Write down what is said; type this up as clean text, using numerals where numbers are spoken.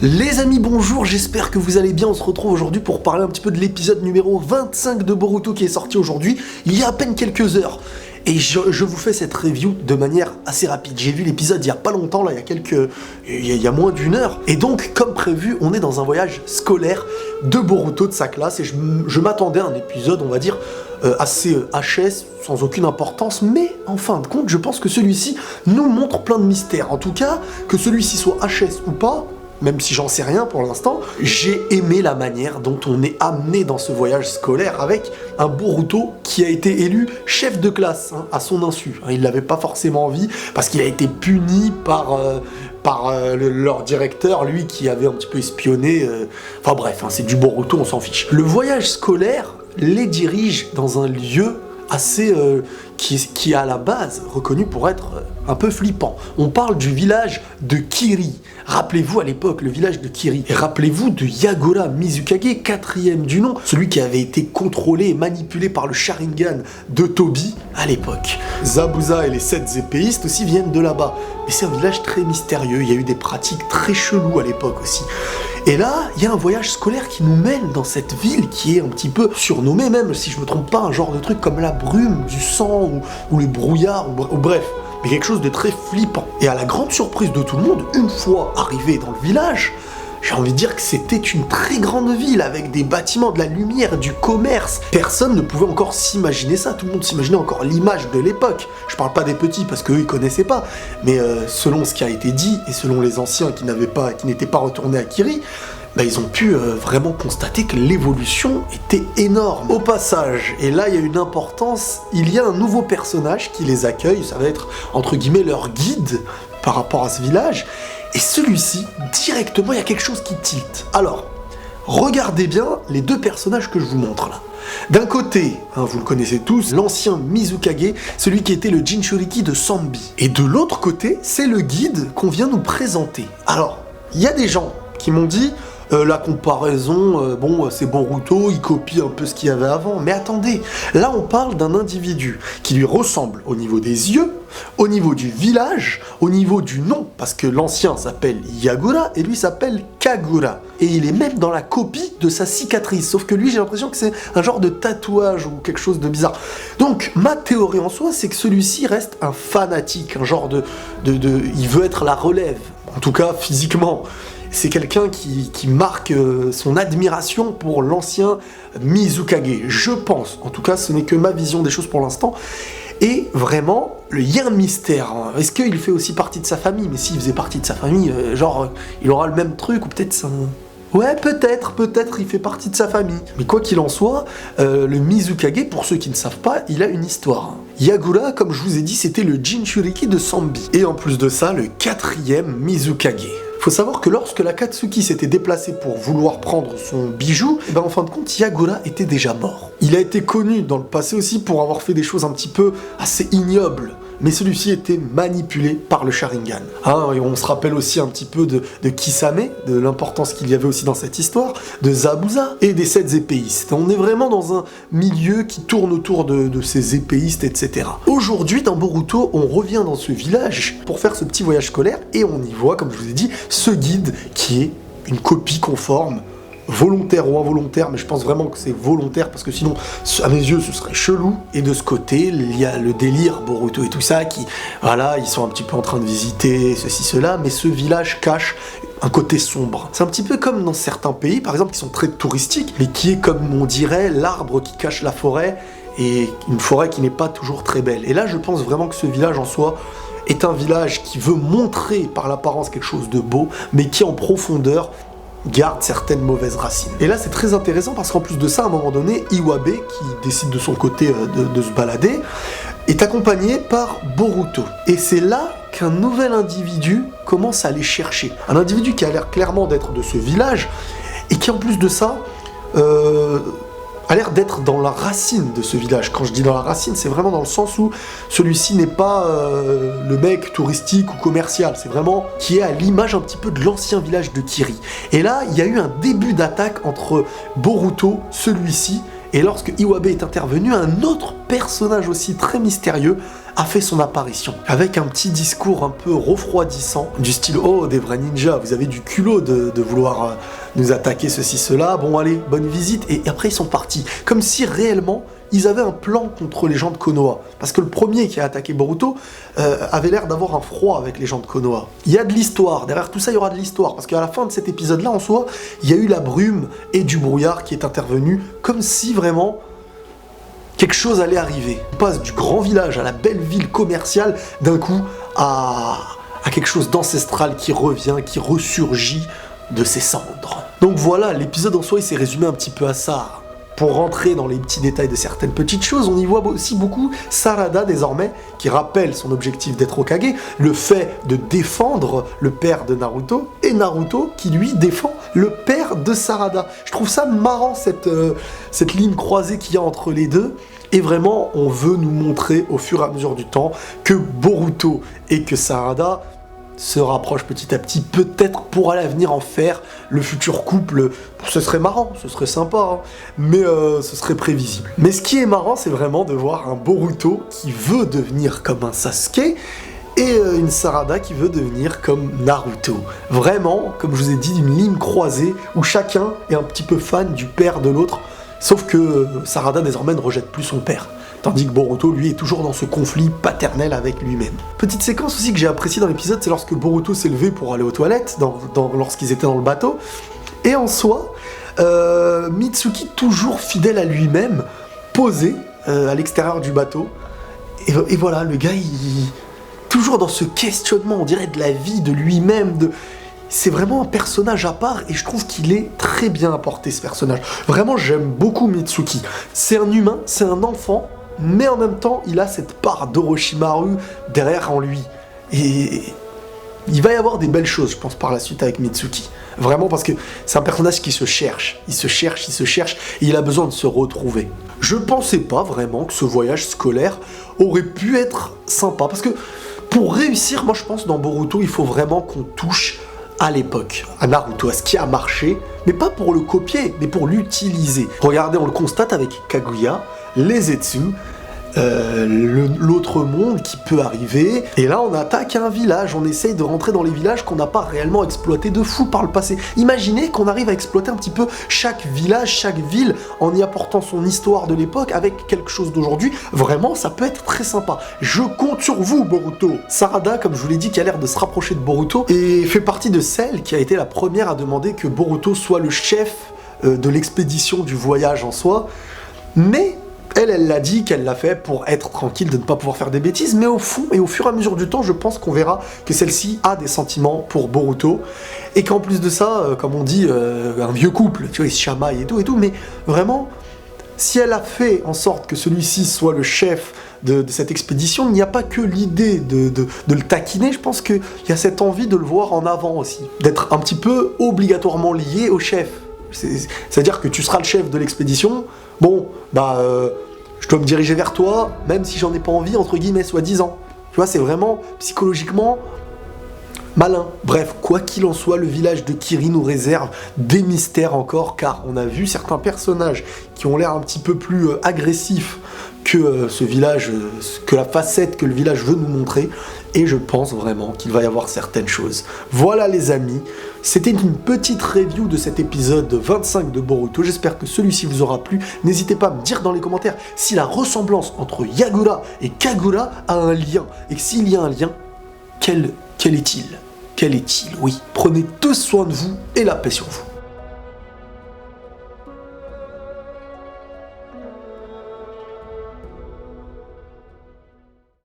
Les amis, bonjour, j'espère que vous allez bien. On se retrouve aujourd'hui pour parler un petit peu de l'épisode numéro 25 de Boruto qui est sorti aujourd'hui, il y a à peine quelques heures. Et je vous fais cette review de manière assez rapide. J'ai vu l'épisode il y a pas longtemps, là, il y a moins d'une heure. Et donc, comme prévu, on est dans un voyage scolaire de Boruto, de sa classe. Et je m'attendais à un épisode, on va dire, assez HS, sans aucune importance. Mais en fin de compte, je pense que celui-ci nous montre plein de mystères. En tout cas, que celui-ci soit HS ou pas, même si j'en sais rien pour l'instant, j'ai aimé la manière dont on est amené dans ce voyage scolaire avec un Boruto qui a été élu chef de classe à son insu. Il l'avait pas forcément envie parce qu'il a été puni par leur directeur, lui qui avait un petit peu espionné. Enfin bref, c'est du Boruto, on s'en fiche. Le voyage scolaire les dirige dans un lieu assez qui est à la base reconnu pour être un peu flippant. On parle du village de Kiri. Rappelez-vous à l'époque le village de Kiri. Et rappelez-vous de Yagura Mizukage, 4e du nom, celui qui avait été contrôlé et manipulé par le Sharingan de Tobi à l'époque. Zabuza et les 7 épéistes aussi viennent de là-bas. Mais c'est un village très mystérieux, il y a eu des pratiques très cheloues à l'époque aussi. Et là, il y a un voyage scolaire qui nous mène dans cette ville qui est un petit peu surnommée même, si je me trompe pas, un genre de truc comme la brume, du sang ou le brouillard, ou bref, mais quelque chose de très flippant. Et à la grande surprise de tout le monde, une fois arrivé dans le village, j'ai envie de dire que c'était une très grande ville avec des bâtiments, de la lumière, du commerce. Personne ne pouvait encore s'imaginer ça, tout le monde s'imaginait encore l'image de l'époque. Je parle pas des petits parce qu'eux ils connaissaient pas, mais selon ce qui a été dit et selon les anciens qui n'étaient pas retournés à Kiri, ils ont pu vraiment constater que l'évolution était énorme. Au passage, et là il y a une importance, il y a un nouveau personnage qui les accueille, ça va être entre guillemets leur guide par rapport à ce village, et celui-ci, directement, il y a quelque chose qui tilte. Alors, regardez bien les deux personnages que je vous montre là. D'un côté, vous le connaissez tous, l'ancien Mizukage, celui qui était le Jinchuriki de Sanbi. Et de l'autre côté, c'est le guide qu'on vient nous présenter. Alors, il y a des gens qui m'ont dit la comparaison, c'est Boruto, il copie un peu ce qu'il y avait avant. Mais attendez, là on parle d'un individu qui lui ressemble au niveau des yeux, au niveau du village, au niveau du nom, parce que l'ancien s'appelle Yagura et lui s'appelle Kagura. Et il est même dans la copie de sa cicatrice, sauf que lui j'ai l'impression que c'est un genre de tatouage ou quelque chose de bizarre. Donc ma théorie en soi, c'est que celui-ci reste un fanatique, un genre il veut être la relève, en tout cas physiquement. C'est quelqu'un qui marque son admiration pour l'ancien Mizukage, je pense. En tout cas, ce n'est que ma vision des choses pour l'instant. Et vraiment, il y a un mystère. Est-ce qu'il fait aussi partie de sa famille? Mais s'il faisait partie de sa famille, il aura le même truc, ou peut-être ça... Ouais, peut-être, il fait partie de sa famille. Mais quoi qu'il en soit, le Mizukage, pour ceux qui ne savent pas, il a une histoire. Yagura, comme je vous ai dit, c'était le Jinchuriki de Sanbi. Et en plus de ça, le 4e Mizukage. Faut savoir que lorsque l'Akatsuki s'était déplacé pour vouloir prendre son bijou, en fin de compte, Yagura était déjà mort. Il a été connu dans le passé aussi pour avoir fait des choses un petit peu assez ignobles. Mais celui-ci était manipulé par le Sharingan. Et on se rappelle aussi un petit peu de Kisame, de l'importance qu'il y avait aussi dans cette histoire, de Zabuza et des 7 épéistes. On est vraiment dans un milieu qui tourne autour de ces épéistes, etc. Aujourd'hui, dans Boruto, on revient dans ce village pour faire ce petit voyage scolaire et on y voit, comme je vous ai dit, ce guide qui est une copie conforme, volontaire ou involontaire, mais je pense vraiment que c'est volontaire parce que sinon, à mes yeux, ce serait chelou. Et de ce côté, il y a le délire Boruto et tout ça qui, ils sont un petit peu en train de visiter ceci, cela, mais ce village cache un côté sombre. C'est un petit peu comme dans certains pays, par exemple, qui sont très touristiques, mais qui est comme on dirait l'arbre qui cache la forêt et une forêt qui n'est pas toujours très belle. Et là, je pense vraiment que ce village en soi est un village qui veut montrer par l'apparence quelque chose de beau, mais qui en profondeur garde certaines mauvaises racines. Et là c'est très intéressant parce qu'en plus de ça, à un moment donné, Iwabe, qui décide de son côté de se balader, est accompagné par Boruto. Et c'est là qu'un nouvel individu commence à les chercher. Un individu qui a l'air clairement d'être de ce village, et qui en plus de ça, a l'air d'être dans la racine de ce village. Quand je dis dans la racine, c'est vraiment dans le sens où celui-ci n'est pas le mec touristique ou commercial, c'est vraiment qui est à l'image un petit peu de l'ancien village de Kiri. Et là, il y a eu un début d'attaque entre Boruto, celui-ci, Et lorsque Iwabe est intervenu, un autre personnage aussi très mystérieux a fait son apparition, avec un petit discours un peu refroidissant, du style « Oh, des vrais ninjas, vous avez du culot de vouloir nous attaquer, ceci, cela, bon allez, bonne visite », et après ils sont partis, comme si réellement ils avaient un plan contre les gens de Konoha, parce que le premier qui a attaqué Boruto avait l'air d'avoir un froid avec les gens de Konoha. Il y a de l'histoire, derrière tout ça il y aura de l'histoire, parce qu'à la fin de cet épisode-là, en soi, il y a eu la brume et du brouillard qui est intervenu, comme si vraiment quelque chose allait arriver. On passe du grand village à la belle ville commerciale, d'un coup, à quelque chose d'ancestral qui revient, qui ressurgit de ses cendres. Donc voilà, l'épisode en soi, il s'est résumé un petit peu à ça. Pour rentrer dans les petits détails de certaines petites choses, on y voit aussi beaucoup Sarada désormais, qui rappelle son objectif d'être Hokage, le fait de défendre le père de Naruto, et Naruto qui lui défend le père de Sarada. Je trouve ça marrant cette ligne croisée qu'il y a entre les deux, et vraiment on veut nous montrer au fur et à mesure du temps que Boruto et que Sarada se rapprochent petit à petit, peut-être pour à l'avenir en faire le futur couple. Ce serait marrant, ce serait sympa, hein, mais ce serait prévisible. Mais ce qui est marrant, c'est vraiment de voir un Boruto qui veut devenir comme un Sasuke, et une Sarada qui veut devenir comme Naruto. Vraiment, comme je vous ai dit, une ligne croisée où chacun est un petit peu fan du père de l'autre, sauf que Sarada désormais ne rejette plus son père. Tandis que Boruto, lui, est toujours dans ce conflit paternel avec lui-même. Petite séquence aussi que j'ai appréciée dans l'épisode, c'est lorsque Boruto s'est levé pour aller aux toilettes, lorsqu'ils étaient dans le bateau. Et en soi, Mitsuki, toujours fidèle à lui-même, posé à l'extérieur du bateau. Et voilà, le gars, toujours dans ce questionnement, on dirait, de la vie, de lui-même, C'est vraiment un personnage à part et je trouve qu'il est très bien apporté, ce personnage. Vraiment, j'aime beaucoup Mitsuki. C'est un humain, c'est un enfant, mais en même temps, il a cette part d'Orochimaru derrière en lui. Et il va y avoir des belles choses, je pense, par la suite avec Mitsuki. Vraiment, parce que c'est un personnage qui se cherche. Il se cherche, et il a besoin de se retrouver. Je pensais pas vraiment que ce voyage scolaire aurait pu être sympa. Parce que pour réussir, moi je pense, dans Boruto, il faut vraiment qu'on touche à l'époque, à Naruto, à ce qui a marché, mais pas pour le copier, mais pour l'utiliser. Regardez, on le constate avec Kaguya, les Zetsu, l'autre monde qui peut arriver, et là on attaque un village, on essaye de rentrer dans les villages qu'on n'a pas réellement exploité de fou par le passé. Imaginez qu'on arrive à exploiter un petit peu chaque village, chaque ville, en y apportant son histoire de l'époque avec quelque chose d'aujourd'hui. Vraiment, ça peut être très sympa. Je compte sur vous, Boruto. Sarada, comme je vous l'ai dit, qui a l'air de se rapprocher de Boruto, et fait partie de celle qui a été la première à demander que Boruto soit le chef de l'expédition du voyage en soi, mais elle l'a dit qu'elle l'a fait pour être tranquille de ne pas pouvoir faire des bêtises, mais au fond, et au fur et à mesure du temps, je pense qu'on verra que celle-ci a des sentiments pour Boruto, et qu'en plus de ça, comme on dit, un vieux couple, tu vois, ils se chamaillent et tout, mais vraiment, si elle a fait en sorte que celui-ci soit le chef de cette expédition, il n'y a pas que l'idée de le taquiner, je pense qu'il y a cette envie de le voir en avant aussi, d'être un petit peu obligatoirement lié au chef. C'est-à-dire que tu seras le chef de l'expédition, bon, je dois me diriger vers toi, même si j'en ai pas envie, entre guillemets, soi-disant. Tu vois, c'est vraiment, psychologiquement, malin. Bref, quoi qu'il en soit, le village de Kiri nous réserve des mystères encore, car on a vu certains personnages qui ont l'air un petit peu plus agressifs que ce village, que la facette que le village veut nous montrer, et je pense vraiment qu'il va y avoir certaines choses. Voilà les amis, c'était une petite review de cet épisode 25 de Boruto, j'espère que celui-ci vous aura plu. N'hésitez pas à me dire dans les commentaires si la ressemblance entre Yagura et Kagura a un lien, et s'il y a un lien, quel est-il? Quel est-il? Oui, prenez tous soin de vous et la paix sur vous.